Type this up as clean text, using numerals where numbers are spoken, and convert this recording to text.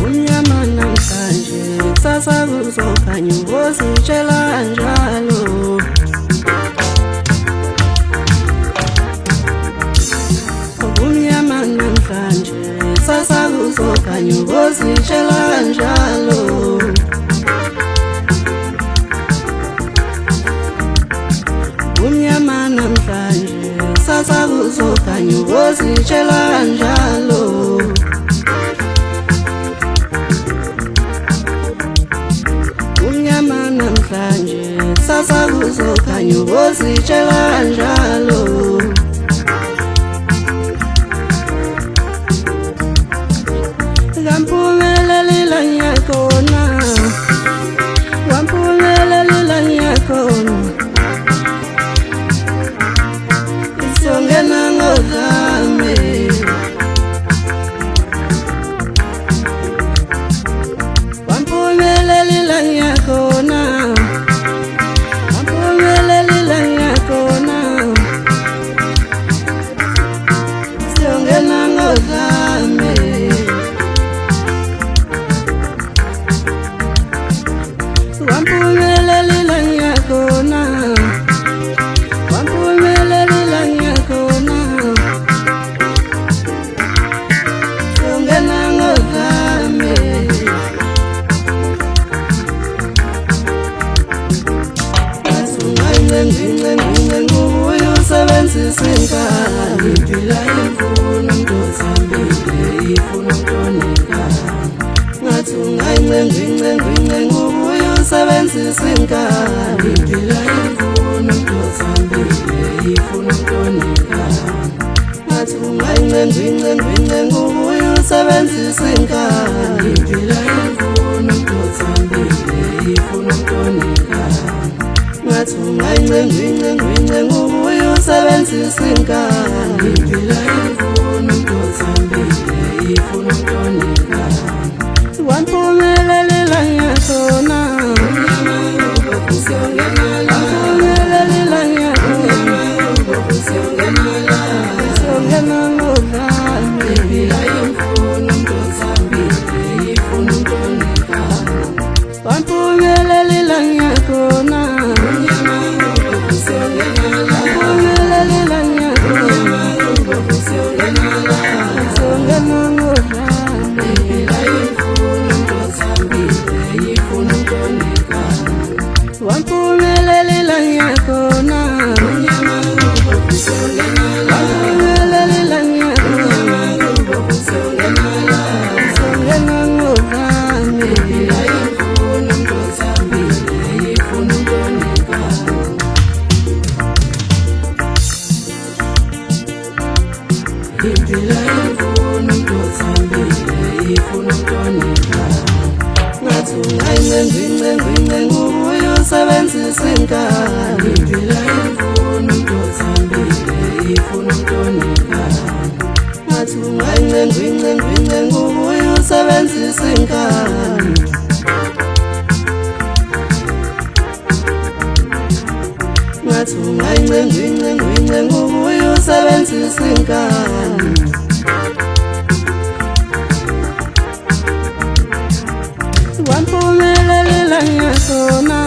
Unyama namhlanje kusasa kuzokhanya uzitshela njalo. Unyama namhlanje kusasa kuzokhanya uzitshela njalo. Unyama namhlanje kusasa kuzokhanya uzitshela njalo. Namhlanje kusasa kuzokhanya uzitshela njalo. Ngamphumelelile ngiyakhona, wamphumelelile ngiyakhona. Isongena ngodlame, wamphumelelile ngiyakhona. Wamphumelelile ngiyakhona, wamphumelelile ngiyakhona. Songena ngodlame, ngingengingengingenge ngubuye usebenzisa inkala. Ngiphila imfuno mntozambile, ifuna umntonekana. Ngathi ungayingengingengingenge ngubuye usebenzisa inkala. Ngiphila imfuno mntozambile, ifuna umntonekana. Ngathi ungayingengingengingenge ngubuye usebenzisa inkala. Ngiphila imfuno mntozambile, ifuna umntonekana. Ngathi ungayingengingengingenge ngubuye usebenzisa inkala. Ngiphila imfuno mntozambile, ifuna umntonekana. Wamphumelelile ngiyakhona, wamphumelelile ngiyakhona. Songena ngodlame, ngiphila imfuno mntozambile, ifuna umntonekana. Wamphumelelile ngiyakhona, wamphumelelile ngiyakhona. Songena ngodlame, ngiphila imfuno mntozambile, ifuna umntonekana. Wamphumelelile ngiyakhona, wamphumelelile ngiyakhona. Songena ngodlame, ngiphila imfuno mntozambile, ifuna umntonekana. Ngiphila imfuno mntozambile, ifuna umntonekana. Ngathi ungayingengingengingenge ngubuye usebenzisa inkala. Ngiphila imfuno mntozambile, ifuna umntonekana. Ngathi ungayingengingengingenge ngubuye usebenzisa inkala. Ngathi ungayingengingengingenge ngubuye usebenzisa inkala. Wamphumelelile ngiyakhona,